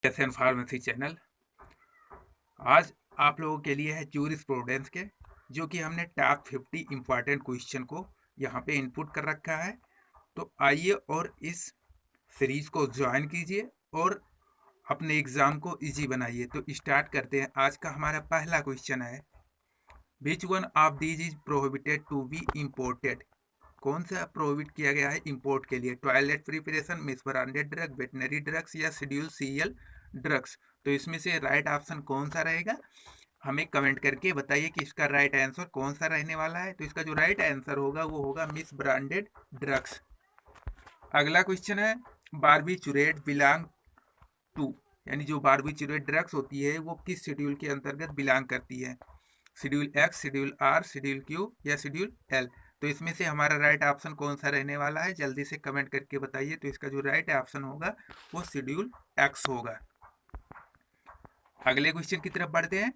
SN pharmacy channel. आज आप लोगों के लिए है जूरिस्प्रूडेंस के, जो कि हमने टॉप 50 इम्पॉर्टेंट क्वेश्चन को यहाँ पे इनपुट कर रखा है। तो आइए और इस सीरीज को ज्वाइन कीजिए और अपने एग्जाम को इजी बनाइए। तो स्टार्ट करते हैं। आज का हमारा पहला क्वेश्चन है, which one of these is prohibited to be imported. कौन सा प्रोहिबिट किया गया है इंपोर्ट के लिए? Toilet preparation, misbranded drug, veterinary drugs या शेड्यूल सीएल ड्रग्स। तो इसमें से राइट ऑप्शन कौन सा रहेगा? हमें कमेंट करके बताइए कि इसका राइट आंसर कौन सा रहने वाला है। तो इसका जो राइट आंसर होगा वो होगा मिस ब्रांडेड ड्रग्स। अगला क्वेश्चन है, बार्बिचुरेट बिलोंग टू, यानी जो बार्बिचुरेट ड्रग्स होती है वो किस शेड्यूल के अंतर्गत बिलोंग करती है? Schedule X, schedule R, schedule Q या शेड्यूल एल। तो इसमें से हमारा राइट ऑप्शन कौन सा रहने वाला है? जल्दी से कमेंट करके बताइए। तो इसका जो राइट ऑप्शन होगा वो शेड्यूल एक्स होगा। अगले क्वेश्चन की तरफ बढ़ते हैं।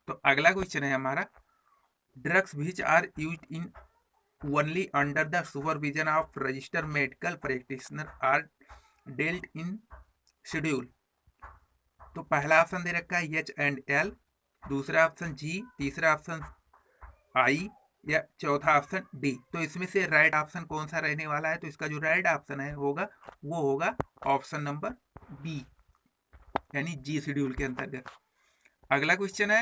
तो अगला क्वेश्चन है हमारा, drugs which are used in only under the supervision of registered medical practitioner are dealt in schedule. तो पहला ऑप्शन दे रखा है एच एंड एल, दूसरा ऑप्शन जी, तीसरा ऑप्शन आई या चौथा ऑप्शन डी। तो इसमें से राइट ऑप्शन कौन सा रहने वाला है? तो इसका जो राइट ऑप्शन है होगा वो होगा ऑप्शन नंबर बी, यानी जी शेड्यूल के अंतर्गत। अगला क्वेश्चन है,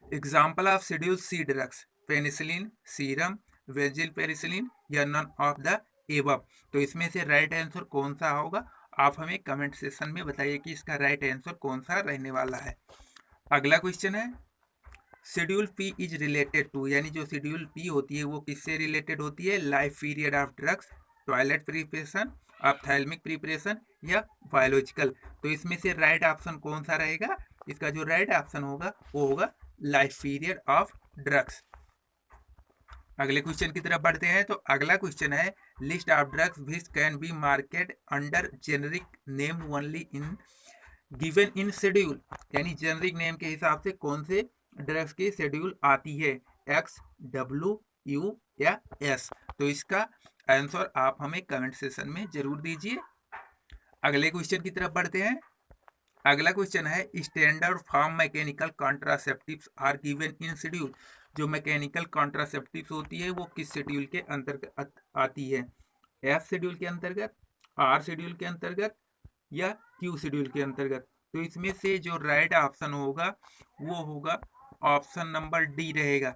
example of schedule C drugs, penicillin, serum, वेजिल पेनिसिलिन या नन ऑफ द एबव। तो इसमें से राइट आंसर कौन सा होगा? आप हमें कमेंट सेक्शन में बताइए कि इसका राइट आंसर कौन सा रहने वाला है। अगला क्वेश्चन है, schedule P is related to, यानी जो शेड्यूल पी होती है वो किससे रिलेटेड होती है? Life period of drugs, toilet preparation, ophthalmic preparation या बायोलॉजिकल। तो इसमें से राइट ऑप्शन कौन सा रहेगा? इसका जो राइट ऑप्शन होगा वो होगा लाइफ पीरियड ऑफ ड्रग्स। अगले क्वेश्चन की तरफ बढ़ते हैं। तो अगला क्वेश्चन है, list of drugs which can be market under generic name only in given in schedule, यानी जेनरिक नेम के हिसाब से कौन से ड्रग्स की शेड्यूल आती है? एक्स, डब्ल्यू, यू या एस। तो इसका आंसर आप हमें कमेंट सेक्शन में जरूर दीजिए। अगले क्वेश्चन की तरफ बढ़ते हैं। अगला क्वेश्चन है, standard form mechanical contraceptives are given in schedule. जो मैकेनिकल कॉन्ट्रासेप्टिव्स होती है वो किस शेड्यूल के अंतर्गत आती है? एफ शेड्यूल के अंतर्गत, आर शेड्यूल के अंतर्गत या क्यू शेड्यूल के अंतर्गत। तो इसमें से जो राइट ऑप्शन होगा वो होगा ऑप्शन नंबर डी रहेगा।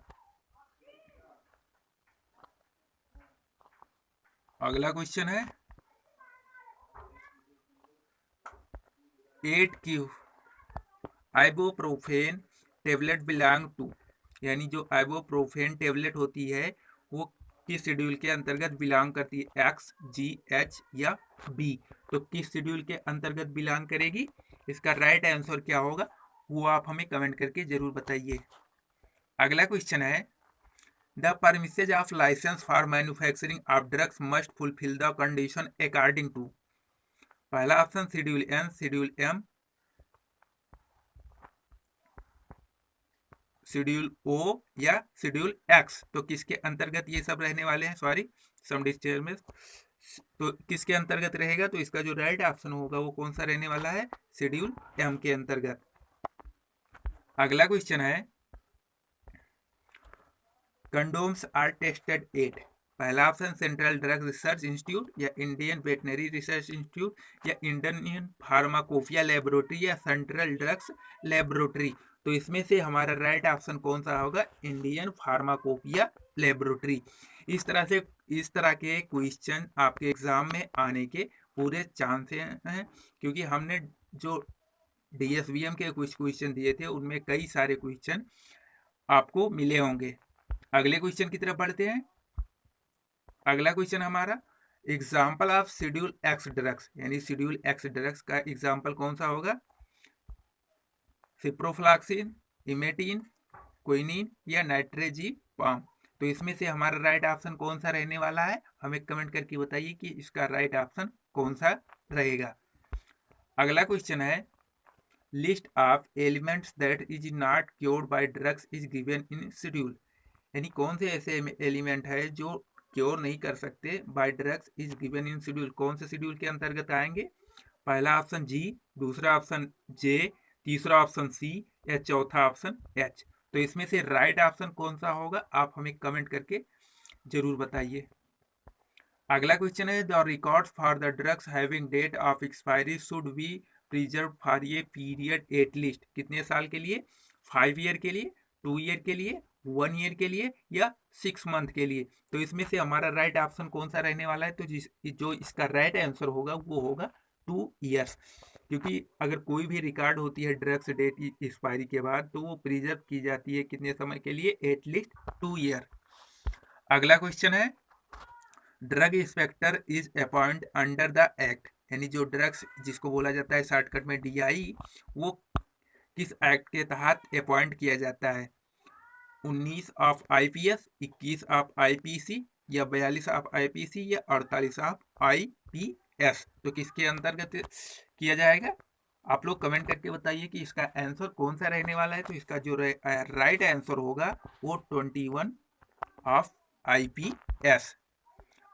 अगला क्वेश्चन है, 8Q ibuprofen tablet belong to, यानी जो आइबोप्रोफेन टेबलेट होती है वो किस शेड्यूल के अंतर्गत बिलोंग करती है? एक्स, जी, एच या बी। तो किस शेड्यूल के अंतर्गत बिलोंग करेगी? इसका राइट आंसर क्या होगा वो आप हमें कमेंट करके जरूर बताइए। अगला क्वेश्चन है, the premises of licence for manufacturing of drugs must fulfil the condition according to. पहला option schedule N, schedule M, schedule O या शेड्यूल एक्स। तो किसके अंतर्गत ये सब रहने वाले हैं? सॉरी, सम डिस्टर्बेंस। तो किसके अंतर्गत रहेगा? तो इसका जो राइट ऑप्शन होगा वो कौन सा रहने वाला है? शेड्यूल एम के अंतर्गत। अगला क्वेश्चन है, कंडोम्स आर टेस्टेड एट। पहला option central drug research institute या इंडियन वेटनरी रिसर्च इंस्टीट्यूट या इंडियन फार्माकोपिया लेबोरेटरी या सेंट्रल ड्रग्स लेबोरेटरी। तो इसमें से हमारा राइट ऑप्शन कौन सा होगा? Indian pharmacopoeia laboratory. इस तरह के क्वेश्चन आपके एग्जाम में आने के पूरे चांसेस हैं, क्योंकि हमने जो DSVM के कुछ क्वेश्चन दिए थे उनमें कई सारे क्वेश्चन आपको मिले होंगे। अगले क्वेश्चन की तरफ बढ़ते हैं। अगला क्वेश्चन हमारा, example of schedule X drugs, यानी शेड्यूल एक्स ड्रग्स का एग्जाम्पल कौन सा होगा? सिप्रोफ्लॉक्सिन, इमेटिन, क्विनिन या नाइट्रेजिपाम। तो इसमें से हमारा राइट ऑप्शन कौन सा रहने वाला है? हमें कमेंट करके बताइए कि इसका राइट ऑप्शन कौन सा रहेगा। अगला क्वेश्चन है, list of elements that is not cured by drugs is given in schedule, यानी कौन से ऐसे एलिमेंट है जो क्योर नहीं कर सकते by drugs is given in schedule. कौन से शेड्यूल के अंतर्गत आएंगे? पहला ऑप्शन जी, दूसरा ऑप्शन जे, तीसरा ऑप्शन सी या चौथा ऑप्शन एच। तो इसमें से राइट ऑप्शन कौन सा होगा आप हमें कमेंट करके जरूर बताइए। अगला क्वेश्चन है the records for the drugs having date of expiry should be preserve for a period at least. कितने साल के लिए? 5 ईयर के लिए, 2 ईयर के लिए, 1 ईयर के लिए या 6 मंथ के लिए। तो इसमें से हमारा राइट ऑप्शन कौन सा रहने वाला है? तो जो इसका राइट आंसर होगा वो होगा 2 ईयर्स, क्योंकि अगर कोई भी रिकॉर्ड होती है ड्रग्स डेट एक्सपायरी के बाद तो वो प्रिजर्व की जाती है कितने समय के लिए? At least 2 year. अगला क्वेश्चन है drug inspector is appoint under the act, यानी जो ड्रग्स जिसको बोला जाता है शॉर्टकट में डीआई, वो किस एक्ट के तहत अपॉइंट किया जाता है? 19 ऑफ आईपीएस, 21 ऑफ आईपीसी या 42 ऑफ आईपीसी या 48 ऑफ आईपीएस। तो किसके अंतर्गत किया जाएगा? आप लोग कमेंट करके बताइए कि इसका आंसर कौन सा रहने वाला है। तो इसका जो राइट आंसर होगा वो 21 ऑफ आईपीएस।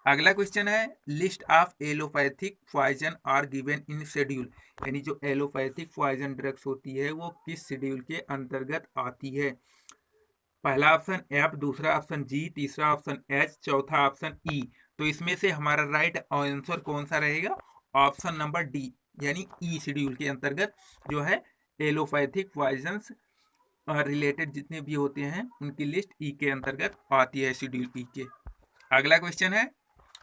अगला क्वेश्चन है list of allopathic poison are given in schedule, यानी जो एलोपैथिक पॉइजन ड्रग्स होती है वो किस शेड्यूल के अंतर्गत आती है? पहला ऑप्शन एफ, दूसरा ऑप्शन जी, तीसरा ऑप्शन एच, चौथा ऑप्शन ई। तो इसमें से हमारा राइट आंसर कौन सा रहेगा? ऑप्शन नंबर डी, यानी ई शेड्यूल के अंतर्गत जो है एलोपैथिक पॉइजन्स रिलेटेड जितने भी होते हैं उनकी लिस्ट ई के अंतर्गत आती है, शेड्यूल ई के। अगला क्वेश्चन है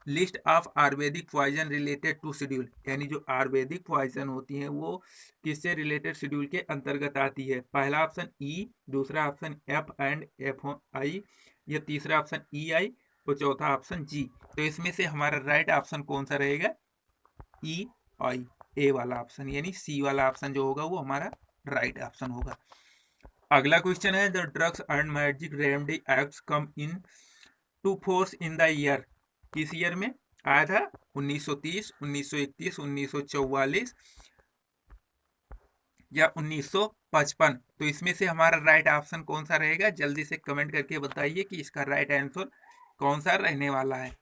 list of Ayurvedic poison related to schedule, यानी जो आयुर्वेदिक पॉइजन होती हैं वो किससे रिलेटेड शेड्यूल के अंतर्गत आती है? पहला ऑप्शन ई, दूसरा option F and F I या तीसरा ऑप्शन ई आई और चौथा ऑप्शन जी। तो इसमें से हमारा राइट ऑप्शन कौन सा रहेगा? ई आई, ए वाला ऑप्शन, यानी सी वाला ऑप्शन जो होगा वो हमारा राइट ऑप्शन होगा। अगला क्वेश्चन है the drugs and magic remedy acts come in to force in the year, किस ईयर में आया था? 1930, 1931, 1944 या 1955। तो इसमें से हमारा राइट ऑप्शन कौन सा रहेगा? जल्दी से कमेंट करके बताइए कि इसका राइट आंसर कौन सा रहने वाला है।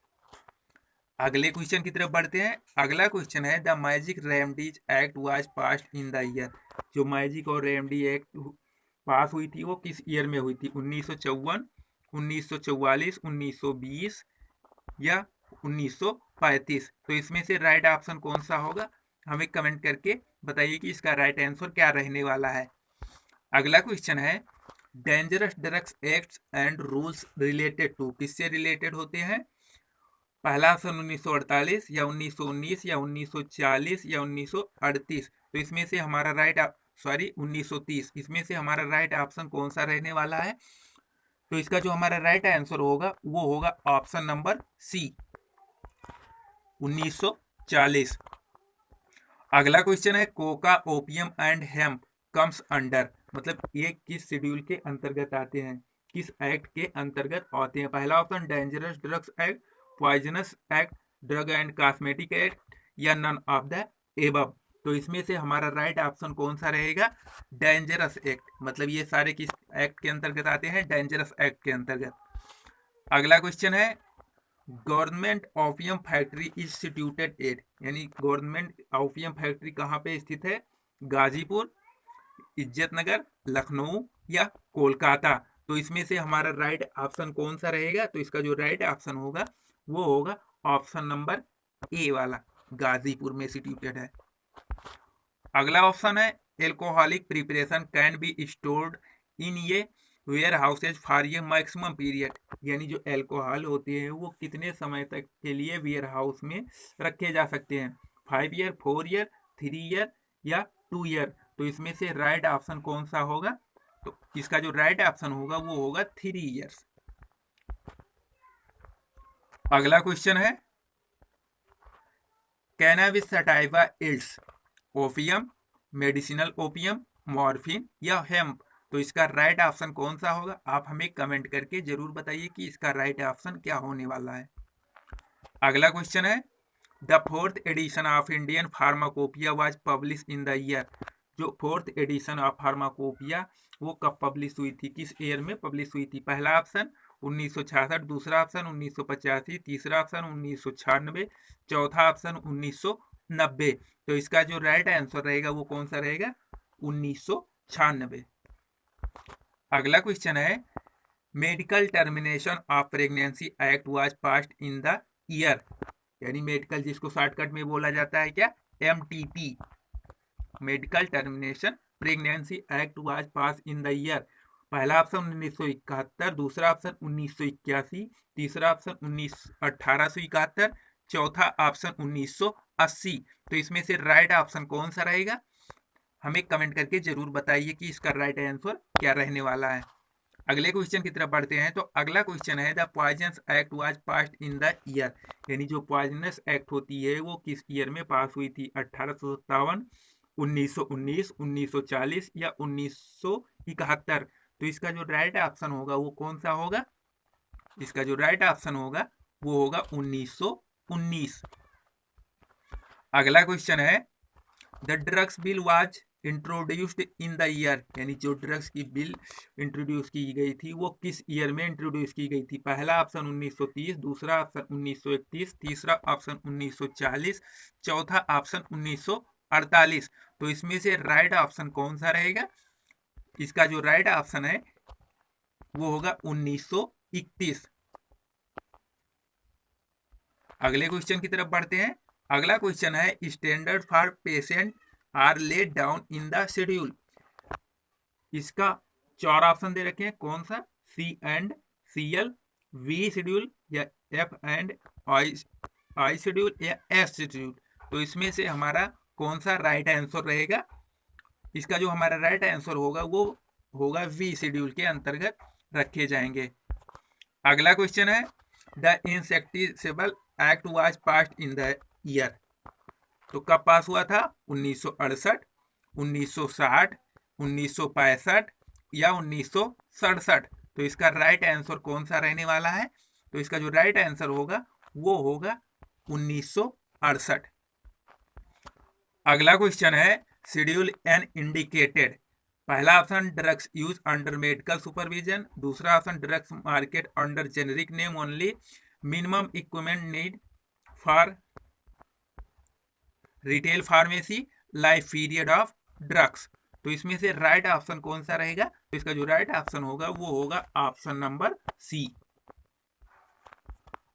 अगले क्वेश्चन की तरफ बढ़ते हैं। अगला क्वेश्चन है the magic remedies act was passed in the year, जो मैजिक और रेमेडी एक्ट पास हुई थी वो किस ईयर में हुई थी? 1954, 1944, 1920 या 1935। तो इसमें से राइट ऑप्शन कौन सा होगा हमें कमेंट करके बताइए कि इसका राइट आंसर क्या रहने वाला है। अगला क्वेश्चन है dangerous drugs acts and rules related to, किससे रिलेटेड होते हैं? पहला ऑप्शन 1948 या 1919 या 1940 या 1938। तो इसमें से हमारा राइट 1930, इसमें से हमारा राइट ऑप्शन कौन सा रहने वाला है? तो इसका जो हमारा राइट आंसर होगा वो होगा ऑप्शन नंबर सी, 1940। अगला क्वेश्चन है Coca, opium and hemp comes under, मतलब ये किस शेड्यूल के अंतर्गत आते हैं, किस एक्ट के अंतर्गत आते हैं? पहला option dangerous drugs act, poisonous act, drug and cosmetic act या नन ऑफ द एबव। तो इसमें से हमारा राइट ऑप्शन कौन सा रहेगा? डेंजरस एक्ट, मतलब ये सारे किस एक्ट के अंतर्गत आते हैं? डेंजरस एक्ट के अंतर्गत। अगला क्वेश्चन है government opium factory is situated at, यानी गवर्नमेंट ओपियम फैक्ट्री कहाँ पे स्थित है? गाजीपुर, इज्जतनगर, लखनऊ या कोलकाता। तो इसमें से हमारा राइट ऑप्शन कौन सा रहेगा? तो इसका जो राइट ऑप्शन होगा वो होगा ऑप्शन नंबर ए वाला, गाजीपुर में सिट्यूटेड है। अगला ऑप्शन है alcoholic preparation can be stored in ये वेयर हाउसेज फॉर ये मैक्सिमम पीरियड, यानी जो एल्कोहल होते हैं वो कितने समय तक के लिए वेयर हाउस में रखे जा सकते हैं? 5 ईयर, 4 ईयर, 3 ईयर या 2 ईयर। तो इसमें से राइट ऑप्शन कौन सा होगा? तो इसका जो राइट ऑप्शन होगा वो होगा 3 ईयर्स। अगला क्वेश्चन है cannabis sativa ills, opium, medicinal opium, morphine या हेम्प। तो इसका राइट ऑप्शन कौन सा होगा आप हमें कमेंट करके जरूर बताइए कि इसका राइट ऑप्शन क्या होने वाला है। अगला क्वेश्चन है the 4th edition of Indian pharmacopoeia was publish in the year, जो 4th एडिशन ऑफ फार्माकोपिया वो कब पब्लिश हुई थी, किस ईयर में पब्लिश हुई थी? पहला ऑप्शन 1966, दूसरा ऑप्शन 1985, तीसरा ऑप्शन 1996, चौथा ऑप्शन 1990। तो इसका जो राइट आंसर रहेगा वो कौन सा रहेगा? 1996। अगला क्वेश्चन है medical termination of pregnancy act was passed in the year, यानी मेडिकल जिसको शॉर्टकट में बोला जाता है क्या? MTP, medical termination pregnancy act was pass in the year. पहला ऑप्शन 1971, दूसरा ऑप्शन 1981, तीसरा ऑप्शन 1871, चौथा ऑप्शन 1980। तो इसमें से राइट ऑप्शन कौन सा रहेगा? हमें कमेंट करके जरूर बताइए कि इसका राइट आंसर क्या रहने वाला है। अगले क्वेश्चन की तरफ बढ़ते हैं। तो अगला क्वेश्चन है the poisonous act was passed in the year, यानी जो पॉइजनस एक्ट होती है वो किस ईयर में पास हुई थी? 1857, 1919, 1940 या 1971। तो इसका जो राइट ऑप्शन होगा वो कौन सा होगा? इसका जो राइट ऑप्शन होगा वो होगा 1919। अगला क्वेश्चन है the drugs bill was introduced in the year, यानी जो ड्रग्स की बिल इंट्रोड्यूस की गई थी वो किस ईयर में इंट्रोड्यूस की गई थी? पहला ऑप्शन 1930, दूसरा ऑप्शन 1931, तीसरा ऑप्शन 1940, चौथा ऑप्शन 1948। तो इसमें से राइट ऑप्शन कौन सा रहेगा? इसका जो राइट ऑप्शन है वो होगा 1931। अगले क्वेश्चन की तरफ बढ़ते हैं। अगला क्वेश्चन है standard for patient are laid down in the schedule. इसका 4 ऑप्शन दे रखे हैं, कौन सा? C&CL, V शेड्यूल या F&I शेड्यूल या S शेड्यूल। तो इसमें से हमारा कौन सा राइट आंसर रहेगा? इसका जो हमारा राइट आंसर होगा वो होगा V शेड्यूल के अंतर्गत रखे जाएंगे। अगला क्वेश्चन है the insecticide act was passed in the year. तो कब पास हुआ था? 1968, 1960, 1965 या 1967। तो इसका राइट आंसर कौन सा रहने वाला है? तो इसका जो राइट आंसर होगा वो होगा 1968। अगला क्वेश्चन है शेड्यूल एन इंडिकेटेड। पहला option drugs use under medical supervision, दूसरा option drugs market under generic name only, minimum equipment need for retail pharmacy, life period of drugs. तो इसमें से राइट ऑप्शन कौन सा रहेगा? तो इसका जो राइट ऑप्शन होगा वो होगा ऑप्शन नंबर C।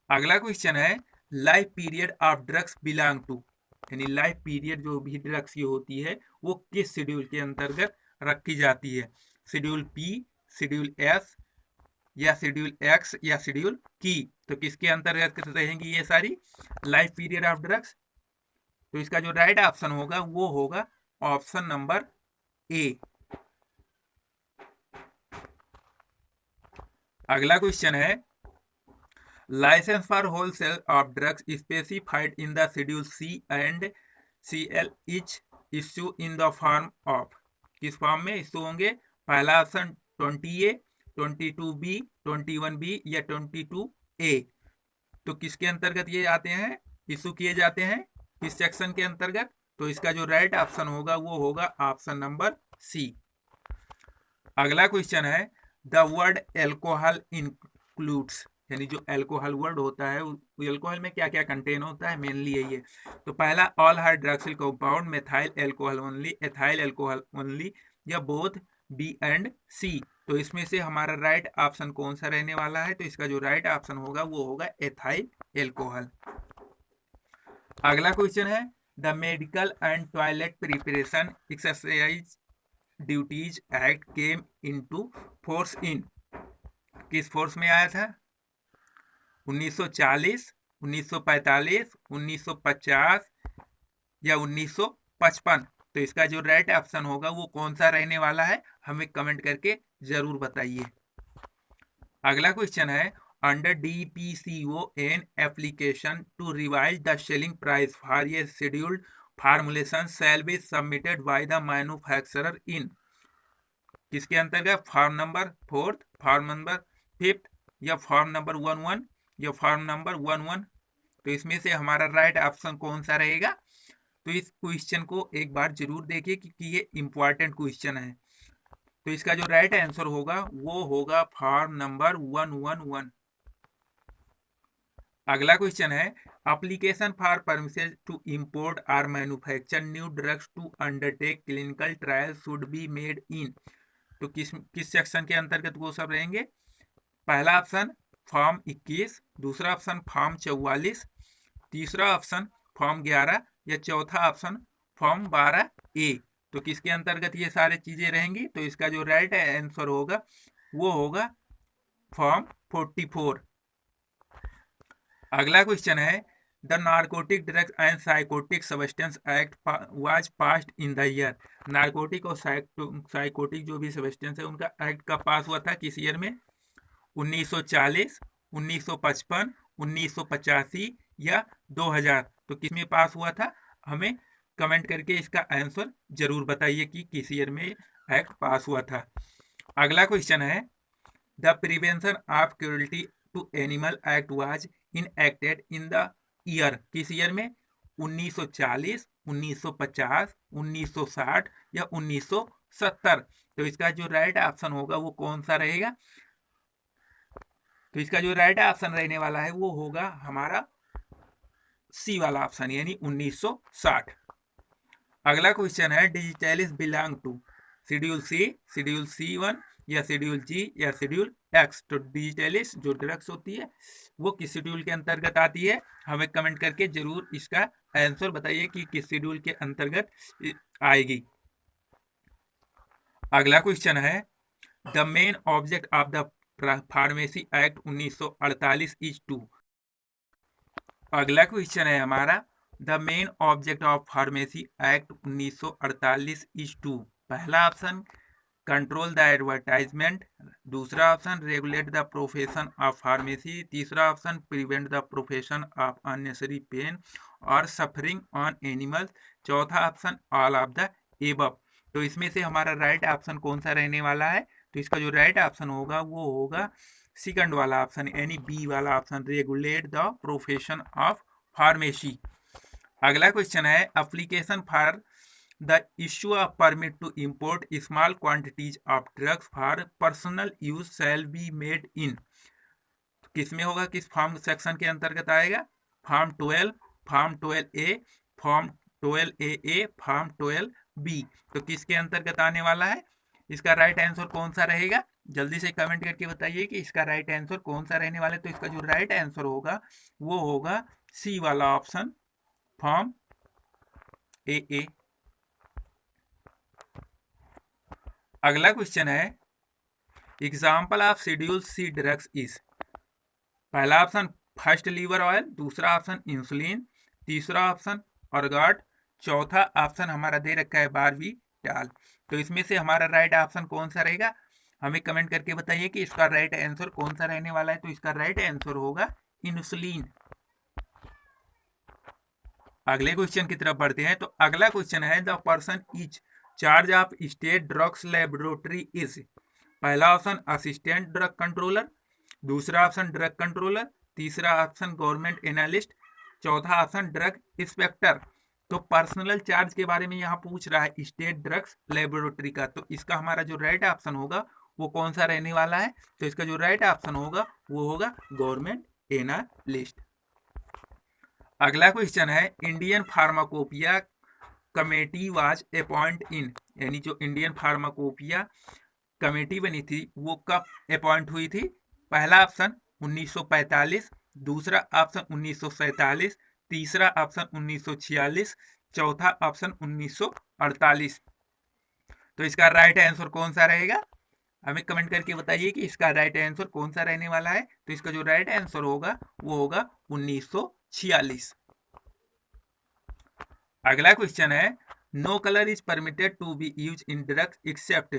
अगला क्वेश्चन है life period of drugs belong to, यानी लाइफ पीरियड जो भी ड्रग्स की होती है वो किस शेड्यूल के अंतर्गत रखी जाती है? शेड्यूल P, शेड्यूल S या शेड्यूल X या शेड्यूल की। तो किसके अंतर्गत रहेंगी ये सारी लाइफ पीरियड ऑफ ड्रग्स? तो इसका जो राइट ऑप्शन होगा वो होगा ऑप्शन नंबर A। अगला क्वेश्चन है licence for wholesale of drugs specified in the schedule C&CL each issue in the form of, किस फॉर्म में इश्यू होंगे? पहला ऑप्शन 20A, 22B, 21B या 22A। तो किसके अंतर्गत ये आते हैं, इश्यू किए जाते हैं? इस सेक्शन के अंतर्गत। तो इसका जो राइट ऑप्शन होगा वो होगा ऑप्शन नंबर C। अगला क्वेश्चन है द वर्ड एल्कोहल इंक्लूड्स, यानी जो एल्कोहल वर्ड होता है एल्कोहल में क्या क्या कंटेन होता है, मेनली यही है। तो पहला all hydroxyl compound, methyl alcohol only, ethyl alcohol only या बोथ B एंड C। तो इसमें से हमारा राइट ऑप्शन कौन सा रहने वाला है? तो इसका जो राइट ऑप्शन होगा वो होगा एथाइल एल्कोहल। अगला क्वेश्चन है the medical and toilet preparation exercise duties act came into force in, किस फोर्स में आया था? 1940, 1945, 1950 या 1955। तो इसका जो राइट ऑप्शन होगा वो कौन सा रहने वाला है? हमें कमेंट करके जरूर बताइए। अगला क्वेश्चन है under DPCO an application to revise the selling price for a scheduled formulation shall be submitted by the manufacturer in, किसके अंतर्गत? फॉर्म नंबर 4, फॉर्म नंबर 5 या फॉर्म नंबर 11 या फॉर्म नंबर 11। तो इसमें से हमारा राइट ऑप्शन कौन सा रहेगा? तो इस क्वेश्चन को एक बार जरूर देखिए क्योंकि ये इंपॉर्टेंट क्वेश्चन है। तो इसका जो राइट आंसर होगा वो होगा फॉर्म नंबर 111। अगला क्वेश्चन है application for permission to import or manufacture new drugs to undertake clinical trial should be made in. तो किस सेक्शन के अंतर्गत वो सब रहेंगे? पहला ऑप्शन फॉर्म 21, दूसरा ऑप्शन फॉर्म 44, तीसरा ऑप्शन फॉर्म 11 या चौथा ऑप्शन फॉर्म 12A। तो किसके अंतर्गत ये सारे चीजें रहेंगी? तो इसका जो राइट आंसर होगा वो होगा फॉर्म 44। अगला क्वेश्चन है the narcotic drugs and psychotic substance act was passed in the year. Narcotic और साइकोटिक जो भी सब्सटेंस है उनका एक्ट कब पास हुआ था, किस ईयर में? 1940, 1955, 1985 या 2000। तो किस में पास हुआ था? हमें कमेंट करके इसका आंसर जरूर बताइए कि किस ईयर में एक्ट पास हुआ था। अगला क्वेश्चन है the prevention of cruelty to animal act was enacted in the year. किस ईयर में? 1940, 1950, 1960 या 1970। तो इसका जो राइट ऑप्शन होगा वो कौन सा रहेगा? तो इसका जो राइट ऑप्शन रहने वाला है वो होगा हमारा सी वाला ऑप्शन, यानी 1960। अगला क्वेश्चन है digitalis belong to schedule C, schedule C1 या शेड्यूल जी या शेड्यूल एक्स। तो डिजिटलिस जो ड्रग्स होती है वो किस शेड्यूल के अंतर्गत आती है? हमें कमेंट करके जरूर इसका आंसर बताइए कि किस शेड्यूल के अंतर्गत आएगी। अगला क्वेश्चन है the main object of the pharmacy act 1948 is to. अगला क्वेश्चन है हमारा the main object of pharmacy act 1948 is to. पहला ऑप्शन कंट्रोल द एडवर्टाइजमेंट, दूसरा option regulate the profession of pharmacy, तीसरा option prevent the profession of unnecessary pain और suffering on animals, चौथा option all of the above. तो इसमें से हमारा right option कौन सा रहने वाला है? तो इसका जो राइट ऑप्शन होगा वो होगा सेकंड वाला ऑप्शन, यानी बी वाला option, regulate the profession of pharmacy. अगला क्वेश्चन है application for the issue of permit to import small quantities of drugs for personal use shall be made in. किस में होगा, किस फॉर्म सेक्शन के अंतर्गत आएगा? Form 12, form 12A, form 12AA, form 12B। तो किसके अंतर्गत आने वाला है? इसका राइट आंसर कौन सा रहेगा? जल्दी से कमेंट करके बताइए कि इसका राइट आंसर कौन सा रहने वाला है। तो इसका जो राइट आंसर होगा वो होगा सी वाला ऑप्शन, फॉर्म AA। अगला क्वेश्चन है example of schedule C drugs is. पहला ऑप्शन फर्स्ट लीवर ऑयल, दूसरा ऑप्शन इंसुलिन, तीसरा ऑप्शन ऑर्गाट, चौथा ऑप्शन हमारा दे रखा है बारबीटाल। तो इसमें से हमारा राइट ऑप्शन कौन सा रहेगा? हमें कमेंट करके बताइए कि इसका राइट आंसर कौन सा रहने वाला है। तो इसका राइट आंसर होगा इंसुलिन। अगले क्वेश्चन की तरफ बढ़ते हैं। तो अगला क्वेश्चन है the person is charge of state drugs laboratory is. पहला ऑप्शन असिस्टेंट ड्रग कंट्रोलर, दूसरा ऑप्शन ड्रग कंट्रोलर, तीसरा ऑप्शन गवर्नमेंट एनालिस्ट, चौथा ऑप्शन ड्रग इंस्पेक्टर। तो पर्सनल चार्ज के बारे में यहाँ पूछ रहा है स्टेट ड्रग्स लेबोरेटरी का। तो इसका हमारा जो राइट ऑप्शन होगा वो कौन सा रहने वाला है? तो इसका जो राइट ऑप्शन होगा वो होगा गवर्नमेंट एनालिस्ट। अगला क्वेश्चन है Indian pharmacopoeia committee was appoint in, यानी जो इंडियन फार्माकोपिया कमेटी बनी थी वो कब अपॉइंट हुई थी? पहला ऑप्शन 1945, दूसरा ऑप्शन 1947, तीसरा ऑप्शन 1946, चौथा ऑप्शन 1948। तो इसका राइट आंसर कौन सा रहेगा? हमें कमेंट करके बताइए कि इसका राइट आंसर कौन सा रहने वाला है। तो इसका जो राइट आंसर होगा वो होगा 1946। अगला क्वेश्चन है no colour is permitted to be use in drugs except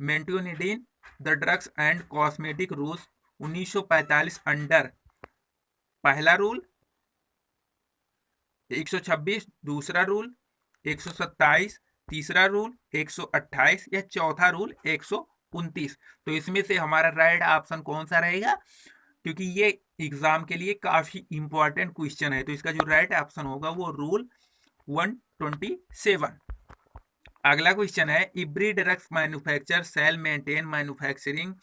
mentioned in the drugs and cosmetic rules 1945 under. पहला रूल 126, दूसरा रूल 127, तीसरा रूल 128 या चौथा रूल 129। तो इसमें से हमारा राइट ऑप्शन कौन सा रहेगा? क्योंकि ये एग्जाम के लिए काफी इंपॉर्टेंट क्वेश्चन है। तो इसका जो राइट ऑप्शन होगा वो रूल 127। अगला क्वेश्चन है every drugs manufacture shall maintain manufacturing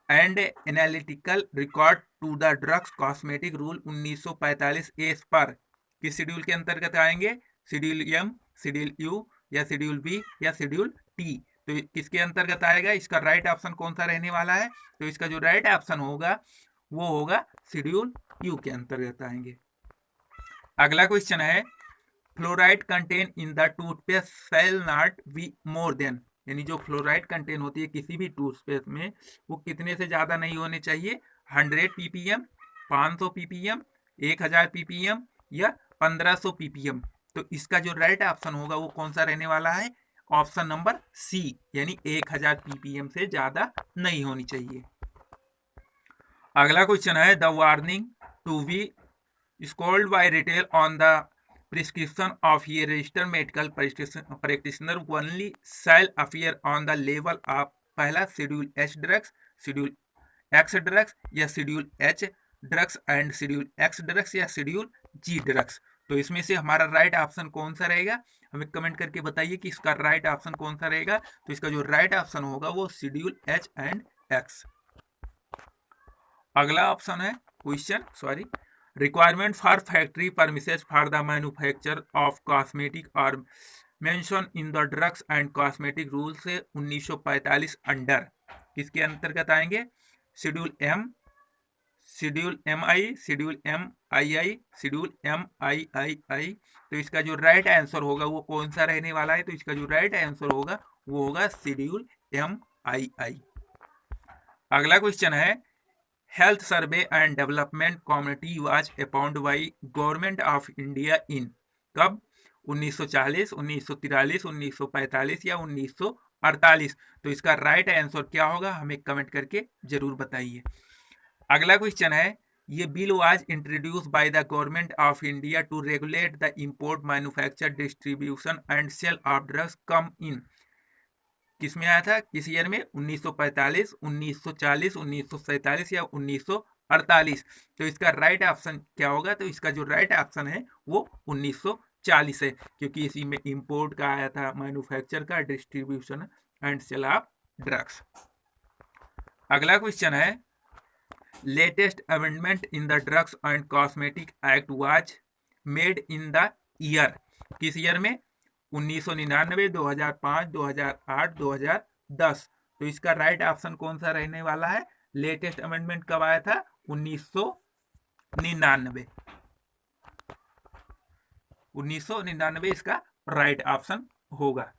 and analytical record to the drugs cosmetic rule 1945 as per किस शेड्यूल के अंतर्गत आएंगे? शेड्यूल एम, शेड्यूल यू या शेड्यूल बी या शेड्यूल टी? तो किसके अंतर्गत आएगा? इसका राइट ऑप्शन कौन सा रहने वाला है? तो इसका जो राइट ऑप्शन होगा वो होगा शेड्यूल यू के अंतर्गत आएंगे। अगला क्वेश्चन है fluoride contain in the toothpaste shall not be more than, यानी जो फ्लोराइड कंटेन होती है किसी भी टूथपेस्ट में वो कितने से ज़्यादा नहीं होने चाहिए? 100 ppm, 500 ppm, 1000 ppm या 1500 ppm। तो इसका जो राइट ऑप्शन होगा वो कौन सा रहने वाला है? ऑप्शन नंबर सी, यानी 1000 ppm से ज़्यादा नहीं होनी चाहिए। अगला क्वेश्चन है the warning to be scold by retail on the prescription of a registered medical practitioner only shall appear on the label of पहला schedule H drugs, schedule X drugs या schedule H drugs and schedule X drugs या schedule G drugs. तो इसमें से हमारा right option कौन सा रहेगा? हमें कमेंट करके बताइए कि इसका राइट ऑप्शन कौन सा रहेगा। तो इसका जो राइट ऑप्शन होगा वो शेड्यूल एच एंड एक्स। अगला ऑप्शन है question requirement for factory premises for the manufacture of cosmetic are mentioned in the drugs and cosmetic rules से 1945 अंडर किसके अंतर्गत आएंगे? शेड्यूल एम, शेड्यूल एम आई, शेड्यूल एम आई आई, schedule M आई आई आई। तो इसका जो right answer होगा वो कौन सा रहने वाला है? तो इसका जो राइट आंसर होगा वो होगा शेड्यूल एम आई आई। अगला क्वेश्चन है health survey and development committee was appointed by government of India in कब? 1940, 1943, 1945 या 1948। तो इसका राइट आंसर क्या होगा? हमें कमेंट करके जरूर बताइए। अगला क्वेश्चन है ये bill was introduce by the government of India to regulate the import, manufacture, distribution and sale of drugs come in किस में आया था? किस ईयर में? 1945, 1940, 1947 या 1948। तो इसका राइट ऑप्शन क्या होगा? तो इसका जो राइट ऑप्शन है वो 1940 है, क्योंकि इसी में इंपोर्ट का आया था, मैन्युफैक्चर का, distribution and sale of drugs. अगला क्वेश्चन है latest amendment in the drugs and cosmetic act was made in the year किस ईयर में? 1999, 2005, 2008, 2010। तो इसका राइट ऑप्शन कौन सा रहने वाला है? लेटेस्ट अमेंडमेंट कब आया था? 1999। 1999 इसका राइट ऑप्शन होगा।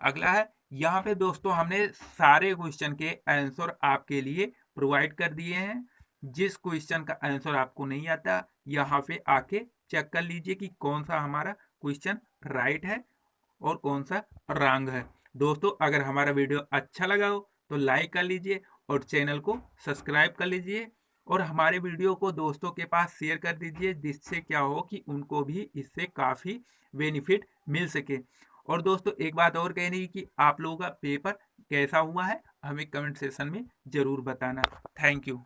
अगला है यहाँ पे दोस्तों हमने सारे क्वेश्चन के आंसर आपके लिए प्रोवाइड कर दिए हैं। जिस क्वेश्चन का आंसर आपको नहीं आता यहाँ पे आके चेक कर लीजिए कि कौन सा हमारा क्वेश्चन राइट है और कौन सा रॉन्ग है। दोस्तों अगर हमारा वीडियो अच्छा लगा हो तो लाइक कर लीजिए और चैनल को सब्सक्राइब कर लीजिए और हमारे वीडियो को दोस्तों के पास शेयर कर दीजिए, जिससे क्या हो कि उनको भी इससे काफ़ी बेनिफिट मिल सके। और दोस्तों एक बात और कहनी कि आप लोगों का पेपर कैसा हुआ है हमें कमेंट सेक्शन में ज़रूर बताना। Thank you.